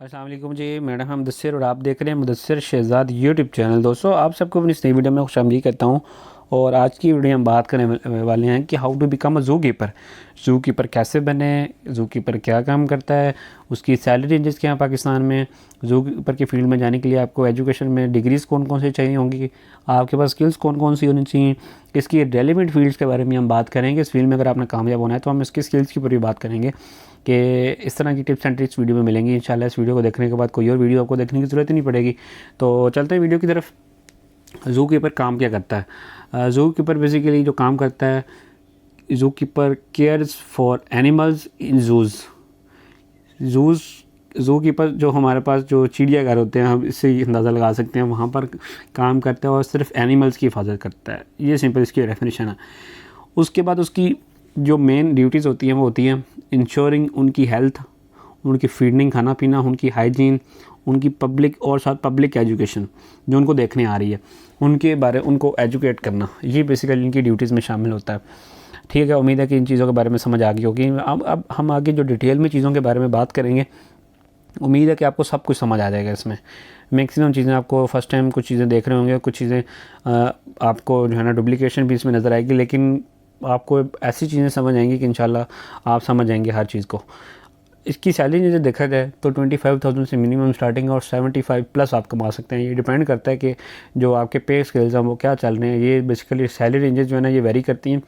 अस्सलाम वालेकुम जी, मेरा नाम मुदस्सिर और आप देख रहे हैं मुदस्सिर शहज़ाद यूट्यूब चैनल। दोस्तों, आप सबको अपनी इस नई वीडियो में खुशामदीद करता हूं। और आज की वीडियो हम बात करने वाले हैं कि how to become a zoo keeper. Zoo keeper कैसे बने, ज़ू कीपर क्या काम करता है, उसकी सैलरी रेंजेस क्या हैं पाकिस्तान में, ज़ू कीपर की फील्ड में जाने के लिए आपको एजुकेशन में डिग्रीज़ कौन कौन सी चाहिए होंगी, आपके पास स्किल्स कौन कौन सी होनी चाहिए, इसकी रेलिवेंट फील्ड्स के बारे में हम बात करेंगे। इस फील्ड में अगर आपने कामयाब होना है तो हम इसकी स्किल्स की पूरी बात करेंगे कि इस तरह की टिप्स एंड ट्रिक्स वीडियो में मिलेंगी। इंशाल्लाह इस वीडियो को देखने के बाद कोई और वीडियो आपको देखने की ज़रूरत ही नहीं पड़ेगी। तो चलते हैं वीडियो की तरफ। ज़ू कीपर काम क्या करता है? ज़ू कीपर बेसिकली जो काम करता है, zoo keeper cares for animals in zoo keeper जो हमारे पास जो चिड़ियाघर होते हैं, हम इससे अंदाज़ा लगा सकते हैं, वहाँ पर काम करता है और सिर्फ एनिमल्स की हिफाजत करता है। ये सिंपल इसकी डेफिनेशन है। उसके बाद उसकी जो मेन ड्यूटीज़ होती हैं वो होती हैं इंश्योरिंग उनकी हेल्थ, उनकी फीडिंग, खाना पीना, उनकी हाइजीन, उनकी पब्लिक और साथ पब्लिक एजुकेशन जो उनको देखने आ रही है उनको एजुकेट करना। ये बेसिकली इनकी ड्यूटीज़ में शामिल होता है। ठीक है, उम्मीद है कि इन चीज़ों के बारे में समझ आ गई होगी। अब हम आगे जो डिटेल में चीज़ों के बारे में बात करेंगे, उम्मीद है कि आपको सब कुछ समझ आ जाएगा। इसमें मैक्सिमम चीज़ें आपको फर्स्ट टाइम कुछ चीज़ें देख रहे होंगे, कुछ चीज़ें आपको जो है ना डुप्लीकेशन भी इसमें नज़र आएगी, लेकिन आपको ऐसी चीज़ें समझ आएंगी कि इंशाल्लाह आप समझ जाएंगे हर चीज़ को। इसकी सैलरी जैसे देखा जाए तो 25,000 से मिनिमम स्टार्टिंग और 75 प्लस आप कमा सकते हैं। ये डिपेंड करता है कि जो आपके पे स्केल्स हैं वो क्या चल रहे हैं। ये बेसिकली सैलरी रेंजेस जो है ना ये वेरी करती हैं।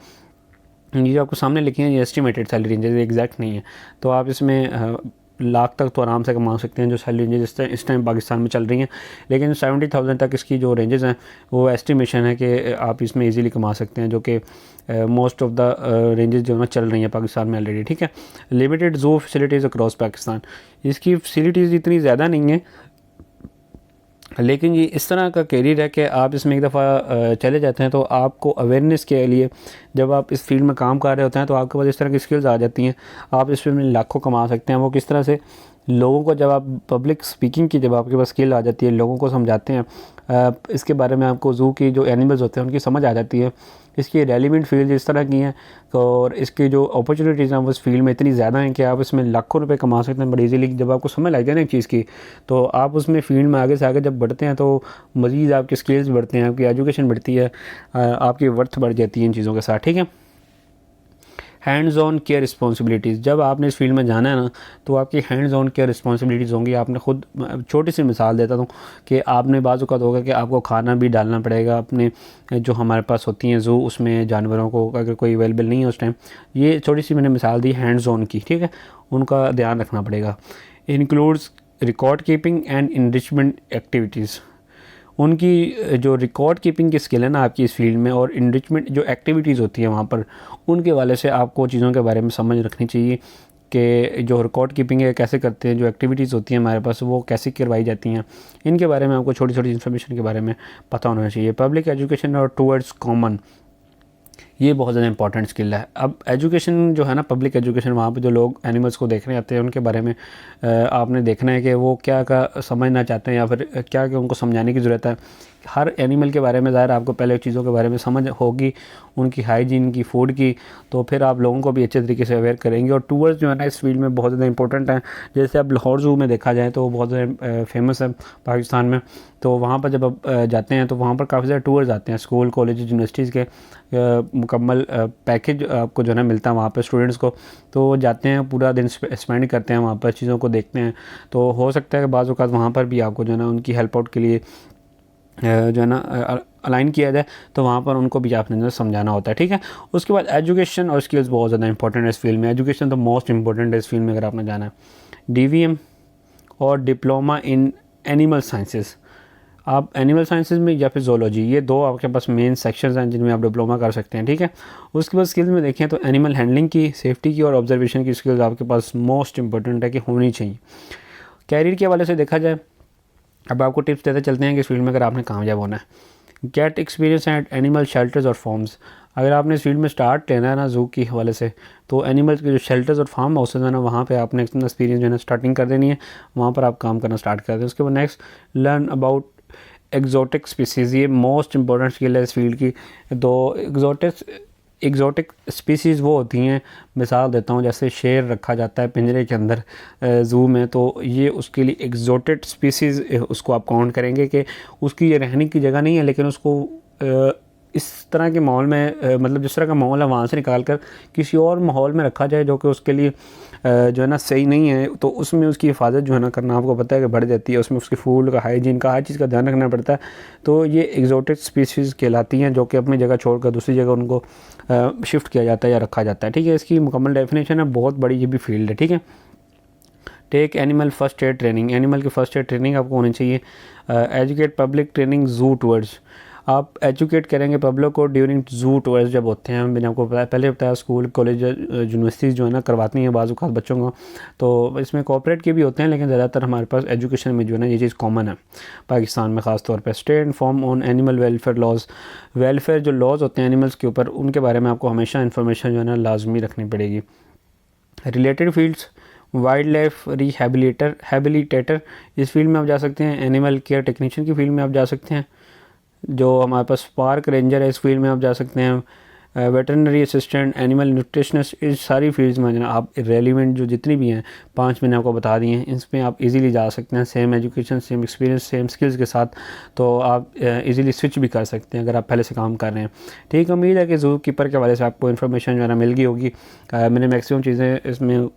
ये जो आपको सामने लिखे हैं ये एस्टिमेटेड सैलरी रेंजेस, एग्जैक्ट नहीं है। तो आप इसमें लाख तक तो आराम से कमा सकते हैं जो सैलरी रेंजेस इस टाइम पाकिस्तान में चल रही हैं। लेकिन 70,000 तक इसकी जो रेंजेस हैं वो एस्टिमेशन है कि आप इसमें इजीली कमा सकते हैं, जो कि मोस्ट ऑफ द रेंजेस जो ना चल रही हैं पाकिस्तान में ऑलरेडी। ठीक है, limited zoo facilities across Pakistan, इसकी फैसिलिटीज़ इतनी ज़्यादा नहीं है, लेकिन ये इस तरह का कैरियर है कि आप इसमें एक दफ़ा चले जाते हैं तो आपको अवेयरनेस के लिए, जब आप इस फील्ड में काम कर रहे होते हैं तो आपके पास इस तरह की स्किल्स आ जाती हैं, आप इस फील्ड में लाखों कमा सकते हैं। वो किस तरह से, लोगों को जब आप पब्लिक स्पीकिंग की जब आपके पास स्किल आ जाती है, लोगों को समझाते हैं, इसके बारे में आपको ज़ू की जो एनिमल्स होते हैं उनकी समझ आ जाती है, इसकी रेलिवेंट फील्ड इस तरह की हैं, और इसकी जो अपॉर्चुनिटीज़ हैं वो इस फील्ड में इतनी ज़्यादा हैं कि आप इसमें लाखों रुपए कमा सकते हैं बड़ी इजीली। जब आपको समझ लग जाए ना एक चीज़ की, तो आप उसमें फील्ड में आगे से आगे जब बढ़ते हैं तो मज़ीद आपके स्किल्स बढ़ते हैं, आपकी एजुकेशन बढ़ती है, आपकी वर्थ बढ़ जाती है इन चीज़ों के साथ। ठीक है, हैंड्स ऑन केयर रिस्पॉन्सिबिलिटीज़, जब आपने इस फील्ड में जाना है ना तो आपकी हैंड्स ऑन केयर रिस्पॉन्सिबिलिटीज़ होंगी। आपने खुद, छोटी सी मिसाल देता हूँ कि आपने बाज़ औक़ात होगा कि आपको खाना भी डालना पड़ेगा अपने, जो हमारे पास होती हैं ज़ू, उसमें जानवरों को अगर कोई अवेलेबल नहीं है उस टाइम, ये छोटी सी मैंने मिसाल दी हैंड्स ऑन की। ठीक है, उनका ध्यान रखना पड़ेगा। Includes record keeping and enrichment activities, उनकी जो रिकॉर्ड कीपिंग की स्किल है ना आपकी इस फील्ड में, और इनरिचमेंट जो एक्टिविटीज़ होती हैं वहाँ पर, उनके वाले से आपको चीज़ों के बारे में समझ रखनी चाहिए कि जो रिकॉर्ड कीपिंग है कैसे करते हैं, जो एक्टिविटीज़ होती हैं हमारे पास वो कैसे करवाई जाती हैं, इनके बारे में आपको छोटी छोटी इन्फॉर्मेशन के बारे में पता होना चाहिए। पब्लिक एजुकेशन और टूवर्ड्स कॉमन, ये बहुत ज़्यादा इंपॉर्टेंट स्किल है। अब एजुकेशन जो है ना, पब्लिक एजुकेशन, वहाँ पे जो लोग एनिमल्स को देखने आते हैं उनके बारे में आपने देखना है कि वो क्या क्या समझना चाहते हैं या फिर क्या क्या उनको समझाने की ज़रूरत है। हर एनिमल के बारे में ज़ाहिर आपको पहले चीज़ों के बारे में समझ होगी, उनकी हाइजीन की, फूड की, तो फिर आप लोगों को भी अच्छे तरीके से अवेयर करेंगे। और टूर्स जो है ना इस फील्ड में बहुत ज़्यादा इंपॉर्टेंट हैं। जैसे अब लाहौर ज़ू में देखा जाए तो बहुत ज़्यादा फेमस है पाकिस्तान में। तो वहाँ पर जब आप जाते हैं तो वहाँ पर काफ़ी सारे टूर्स आते हैं, स्कूल, कॉलेज, यूनिवर्सिटीज़ के मुकम्मल पैकेज आपको जो है ना मिलता है वहाँ पर स्टूडेंट्स को। तो जाते हैं, पूरा दिन स्पेंड करते हैं वहाँ पर, चीज़ों को देखते हैं। तो हो सकता है कि बाज़ औक़ात वहाँ पर भी आपको जो है ना उनकी हेल्प आउट के लिए जो है ना अलाइन किया जाए, तो वहाँ पर उनको भी आपने समझाना होता है। ठीक है, उसके बाद एजुकेशन और स्किल्स बहुत ज़्यादा इंपॉर्टेंट है इस फील्ड में। एजुकेशन तो मोस्ट इंपॉर्टेंट है इस फील्ड में अगर आपने जाना है। DVM और डिप्लोमा इन एनिमल साइंसेज, आप एनिमल साइंसेज में या फिर ज़ूलॉजी, ये दो आपके पास मेन सेक्शंस हैं जिनमें आप डिप्लोमा कर सकते हैं। ठीक है, उसके बाद स्किल्स में देखें तो एनिमल हैंडलिंग की, सेफ्टी की और ऑब्जर्वेशन की स्किल्स आपके पास मोस्ट इंपॉर्टेंट है कि होनी चाहिए। कैरियर के हवाले से देखा जाए, अब आपको टिप्स देते चलते हैं कि इस फील्ड में अगर आपने कामयाब होना है। Gate experience eight animal shelters और फार्म्स, अगर आपने इस फील्ड में स्टार्ट लेना है ना ज़ू के हवाले से, तो एनिमल्स के जो शेल्टर्स और फार्म हाउसेज हैं ना वहाँ पे आपने एक्सपीरियंस जो है ना स्टार्टिंग कर देनी है, वहाँ पर आप काम करना स्टार्ट कर दें। उसके बाद next, learn about exotic species, ये मोस्ट इंपॉर्टेंट स्किल है इस फील्ड की। तो एग्ज़ॉटिक स्पीसीज़ वो होती हैं, मिसाल देता हूँ, जैसे शेर रखा जाता है पिंजरे के अंदर ज़ू में, तो ये उसके लिए एग्ज़ॉटिक स्पीसीज़ उसको आप काउंट करेंगे कि उसकी ये रहने की जगह नहीं है, लेकिन उसको इस तरह के माहौल में मतलब जिस तरह का माहौल है वहाँ से निकाल कर किसी और माहौल में रखा जाए जो कि उसके लिए जो है ना सही नहीं है, तो उसमें उसकी हिफाजत जो है ना करना आपको पता है कि बढ़ जाती है। उसमें उसके फूड का, हाइजीन का, हर चीज़ का ध्यान रखना पड़ता है। तो ये एग्जॉटिक स्पीसीज़ कहलाती हैं जो कि अपनी जगह छोड़कर दूसरी जगह उनको शिफ्ट किया जाता है या रखा जाता है। ठीक है, इसकी मुकम्मल डेफिनेशन है, बहुत बड़ी ये भी फील्ड है। ठीक है, take animal first aid training, animal की फर्स्ट एड ट्रेनिंग आपको होनी चाहिए। Educate public training zoo tours, आप एजुकेट करेंगे पब्लिक को ड्यूरिंग ज़ू टूर्स जब होते हैं। मैंने आपको पहले बताया स्कूल, कॉलेज, यूनिवर्सिटीज़ जो है ना करवाती हैं बाज़ औक़ात बच्चों को, तो इसमें कॉर्पोरेट के भी होते हैं, लेकिन ज़्यादातर हमारे पास एजुकेशन में जो है ना ये चीज़ कॉमन है पाकिस्तान में ख़ास तौर पे। Stay inform on animal welfare laws, welfare जो लॉज होते हैं एनिमल्स के ऊपर, उनके बारे में आपको हमेशा इन्फॉर्मेशन जो है ना लाजमी रखनी पड़ेगी। रिलेटेड फील्ड्स, वाइल्ड लाइफ हैबिलिटेटर, इस फील्ड में आप जा सकते हैं। एनिमल केयर टेक्नीशियन की फील्ड में आप जा सकते हैं। जो हमारे पास पार्क रेंजर है, इस फील्ड में आप जा सकते हैं। वेटरनरी असिस्टेंट, एनिमल न्यूट्रिशनिस्ट, इस सारी फील्ड्स में आप रेलिवेंट जो जितनी भी हैं 5 मैंने आपको बता दिए हैं, इसमें आप इजीली जा सकते हैं। Same education, same experience, same skills के साथ, तो आप इजीली स्विच भी कर सकते हैं अगर आप पहले से काम कर रहे हैं। ठीक, उम्मीद है कि ज़ू कीपर के हवाले से आपको इन्फॉर्मेशन जो है ना मिल गई होगी। मैंने मैक्सिमम चीज़ें इसमें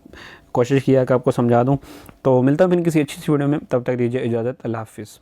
कोशिश किया कि आपको समझा दूँ। तो मिलता हूँ फिर किसी अच्छी सी वीडियो में, तब तक दीजिए इजाज़त, अल्लाह हाफ़िज़।